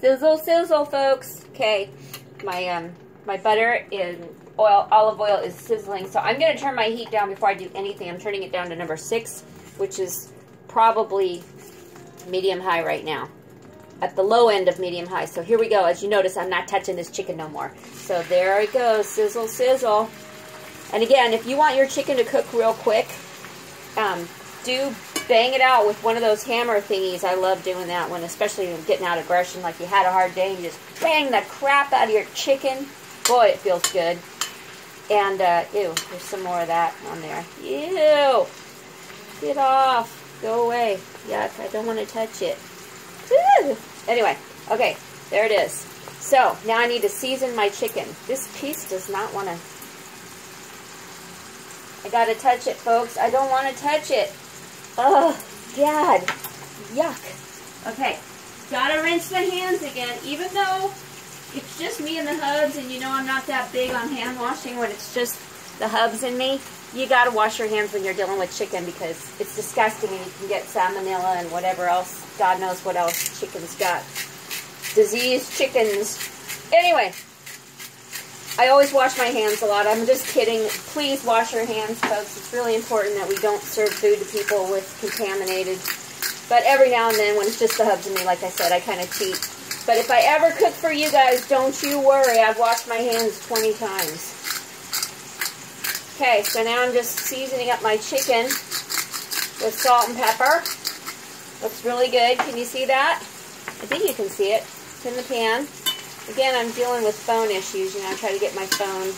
Sizzle, sizzle, folks. Okay, my butter and olive oil is sizzling, so I'm going to turn my heat down before I do anything. I'm turning it down to number 6, which is probably medium-high right now. At the low end of medium-high. So here we go. As you notice, I'm not touching this chicken no more. So there it goes. Sizzle, sizzle. And again, if you want your chicken to cook real quick, do bang it out with one of those hammer thingies. I love doing that one, especially when getting out aggression, like you had a hard day and you just bang the crap out of your chicken. Boy, it feels good. And, ew, there's some more of that on there. Ew! Get off. Go away. Yuck, I don't want to touch it. Woo! Anyway, okay, there it is. So, now I need to season my chicken. This piece does not want to... I gotta touch it, folks. I don't want to touch it. Oh, God. Yuck. Okay, gotta rinse the hands again, even though it's just me and the hubs, and you know I'm not that big on hand washing when it's just the hubs and me. You gotta wash your hands when you're dealing with chicken because it's disgusting and you can get salmonella and whatever else. God knows what else chicken's got. Diseased chickens. Anyway, I always wash my hands a lot. I'm just kidding. Please wash your hands, folks. It's really important that we don't serve food to people with contaminated. But every now and then, when it's just the hubs and me, like I said, I kind of cheat. But if I ever cook for you guys, don't you worry. I've washed my hands 20 times. Okay, so now I'm just seasoning up my chicken with salt and pepper. Looks really good. Can you see that? I think you can see it. It's in the pan. Again, I'm dealing with phone issues. You know, I try to get my phone.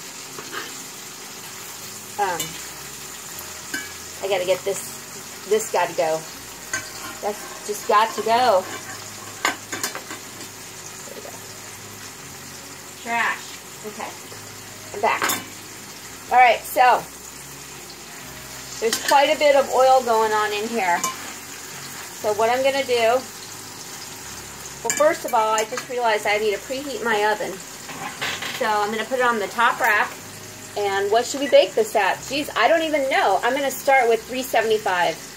I got to get this. This got to go. That's just got to go. There we go. Trash. Okay. I'm back. All right, so there's quite a bit of oil going on in here. So what I'm going to do, well, first of all, I just realized I need to preheat my oven. So I'm going to put it on the top rack. And what should we bake this at? Geez, I don't even know. I'm going to start with 375.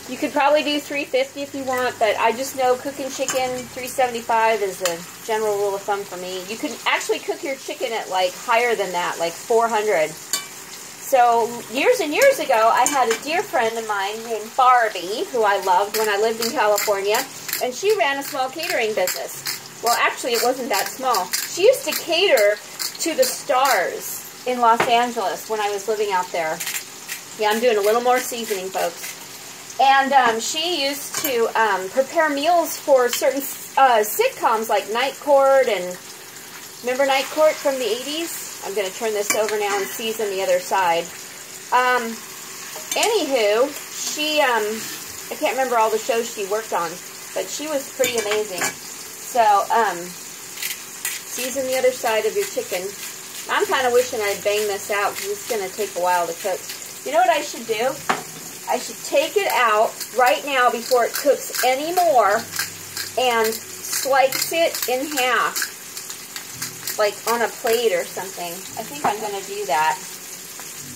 You could probably do 350 if you want, but I just know cooking chicken, 375 is a general rule of thumb for me. You can actually cook your chicken at like higher than that, like 400. So years and years ago, I had a dear friend of mine named Barbie, who I loved when I lived in California, and she ran a small catering business. Well, actually, it wasn't that small. She used to cater to the stars in Los Angeles when I was living out there. Yeah, I'm doing a little more seasoning, folks. And she used to prepare meals for certain sitcoms like Night Court and... Remember Night Court from the 80s? I'm going to turn this over now and season the other side. Anywho, she... I can't remember all the shows she worked on, but she was pretty amazing. So, season the other side of your chicken. I'm kind of wishing I'd bang this out because it's going to take a while to cook. You know what I should do? I should take it out right now before it cooks anymore and slice it in half, like on a plate or something. I think I'm going to do that.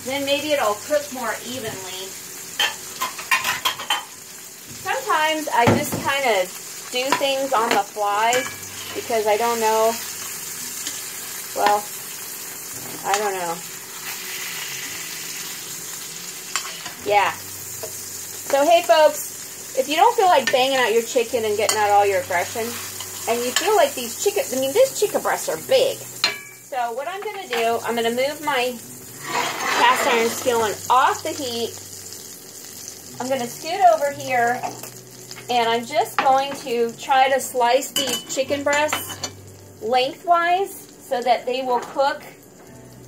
Then maybe it'll cook more evenly. Sometimes I just kind of do things on the fly because I don't know. Well, I don't know. Yeah. So, hey, folks, if you don't feel like banging out your chicken and getting out all your aggression, and you feel like these chicken, I mean, these chicken breasts are big. So, what I'm going to do, I'm going to move my cast iron skillet off the heat. I'm going to scoot over here, and I'm just going to try to slice these chicken breasts lengthwise so that they will cook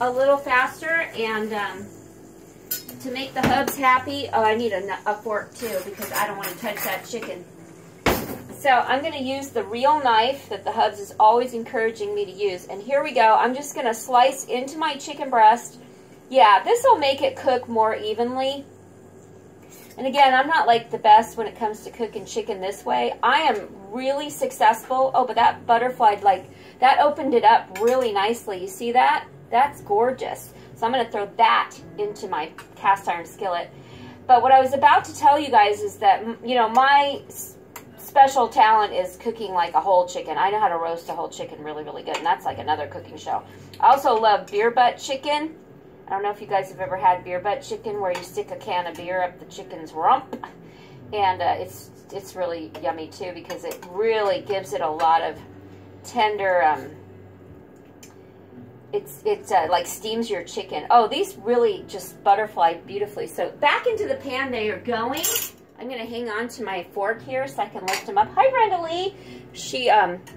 a little faster. And to make the hubs happy, oh, I need a fork too because I don't want to touch that chicken. So I'm going to use the real knife that the hubs is always encouraging me to use. And here we go. I'm just going to slice into my chicken breast. Yeah, this will make it cook more evenly. And again, I'm not like the best when it comes to cooking chicken this way. I am really successful. Oh, but that butterfly, like, that opened it up really nicely. You see that? That's gorgeous. So I'm going to throw that into my cast iron skillet. But what I was about to tell you guys is that, you know, my special talent is cooking like a whole chicken. I know how to roast a whole chicken really, really good, and that's like another cooking show. I also love beer butt chicken. I don't know if you guys have ever had beer butt chicken, where you stick a can of beer up the chicken's rump, and it's really yummy too, because it really gives it a lot of tender. It like steams your chicken. Oh, these really just butterfly beautifully. So back into the pan they are going. I'm gonna hang on to my fork here so I can lift them up. Hi, Brenda Lee. She,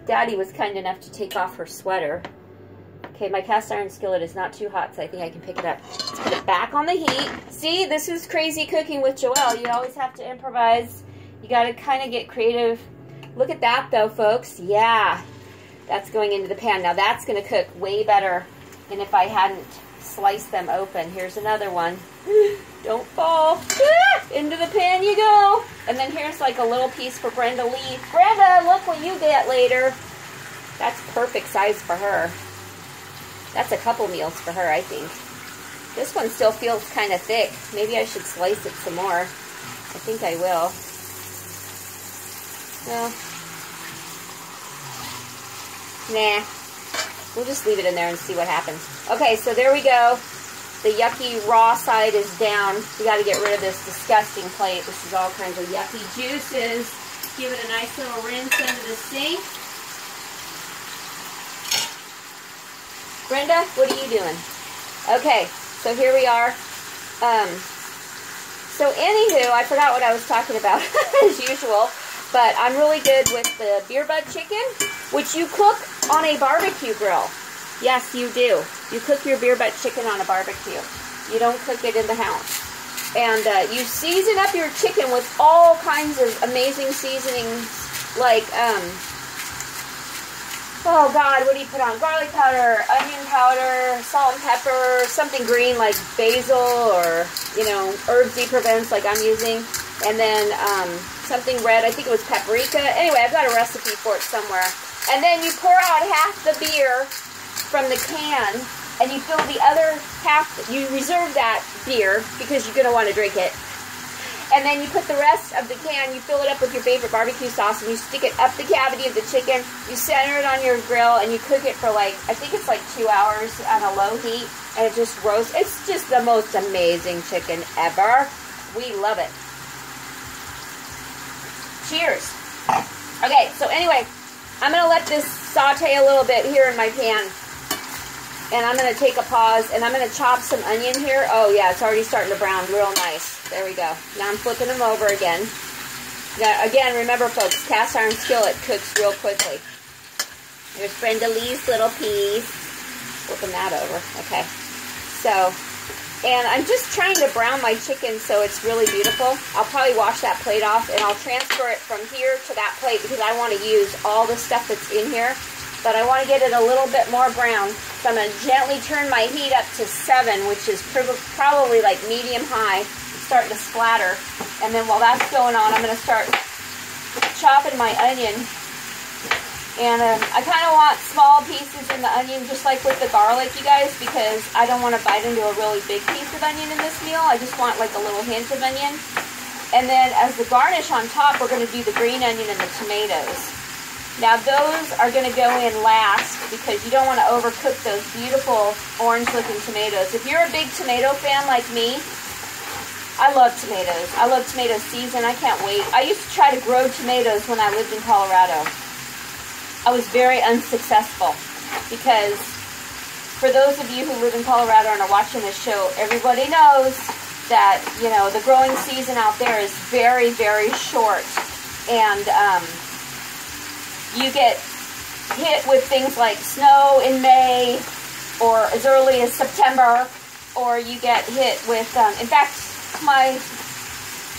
Daddy was kind enough to take off her sweater. Okay, my cast iron skillet is not too hot, so I think I can pick it up. Let's put it back on the heat. See, this is crazy cooking with Joelle. You always have to improvise. You gotta kind of get creative. Look at that though, folks. Yeah, that's going into the pan. Now that's gonna cook way better than if I hadn't sliced them open. Here's another one. Don't fall. Into the pan you go. And then here's like a little piece for Brenda Lee. Brenda, look what you get later. That's perfect size for her. That's a couple meals for her, I think. This one still feels kind of thick. Maybe I should slice it some more. I think I will. No. Nah. We'll just leave it in there and see what happens. Okay, so there we go. The yucky raw side is down. We got to get rid of this disgusting plate. This is all kinds of yucky juices. Give it a nice little rinse under the sink. Brenda, what are you doing? Okay, so here we are. So anywho, I forgot what I was talking about as usual, but I'm really good with the beer butt chicken, which you cook on a barbecue grill. Yes, you do. You cook your beer butt chicken on a barbecue. You don't cook it in the house. And you season up your chicken with all kinds of amazing seasonings, like, oh God, what do you put on? Garlic powder, onion powder, salt and pepper, something green like basil or, you know, herbs prevents like I'm using. And then something red, I think it was paprika. Anyway, I've got a recipe for it somewhere. And then you pour out half the beer from the can, and you fill the other half, you reserve that beer because you're going to want to drink it. And then you put the rest of the can, you fill it up with your favorite barbecue sauce, and you stick it up the cavity of the chicken. You center it on your grill, and you cook it for like, I think it's like 2 hours on a low heat, and it just roasts. It's just the most amazing chicken ever. We love it. Cheers. Okay, so anyway, I'm going to let this saute a little bit here in my pan. And I'm going to take a pause, and I'm going to chop some onion here. Oh, yeah, it's already starting to brown real nice. There we go. Now I'm flipping them over again. Now, again, remember, folks, cast iron skillet cooks real quickly. There's Brenda Lee's little piece. Flipping that over. Okay. So, and I'm just trying to brown my chicken so it's really beautiful. I'll probably wash that plate off, and I'll transfer it from here to that plate because I want to use all the stuff that's in here. But I want to get it a little bit more brown. So I'm going to gently turn my heat up to 7, which is probably like medium-high. It's starting to splatter. And then while that's going on, I'm going to start chopping my onion. And I kind of want small pieces in the onion, just like with the garlic, you guys, because I don't want to bite into a really big piece of onion in this meal. I just want like a little hint of onion. And then as the garnish on top, we're going to do the green onion and the tomatoes. Now those are going to go in last because you don't want to overcook those beautiful orange-looking tomatoes. If you're a big tomato fan like me, I love tomatoes. I love tomato season. I can't wait. I used to try to grow tomatoes when I lived in Colorado. I was very unsuccessful because for those of you who live in Colorado and are watching this show, everybody knows that, you know, the growing season out there is very, very short. And you get hit with things like snow in May or as early as September, or you get hit with, in fact, my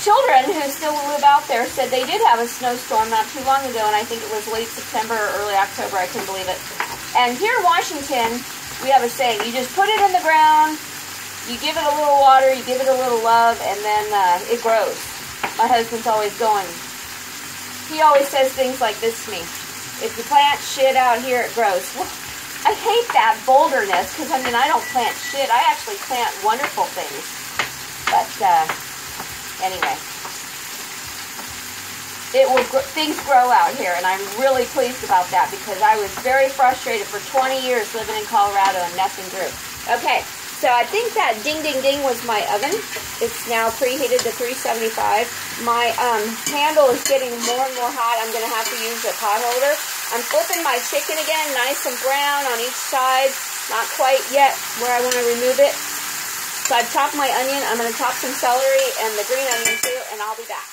children who still live out there said they did have a snowstorm not too long ago, and I think it was late September or early October. I couldn't believe it. And here in Washington, we have a saying, you just put it in the ground, you give it a little water, you give it a little love, and then it grows. My husband's always going, he always says things like this to me. If you plant shit out here, it grows. Well, I hate that bolderness because, I mean, I don't plant shit. I actually plant wonderful things. But, anyway. things grow out here, and I'm really pleased about that because I was very frustrated for 20 years living in Colorado and nothing grew. Okay, so I think that ding ding ding was my oven. It's now preheated to 375. My handle is getting more and more hot. I'm going to have to use a pot holder. I'm flipping my chicken again, nice and brown on each side. Not quite yet where I want to remove it. So I've chopped my onion. I'm going to chop some celery and the green onion too, and I'll be back.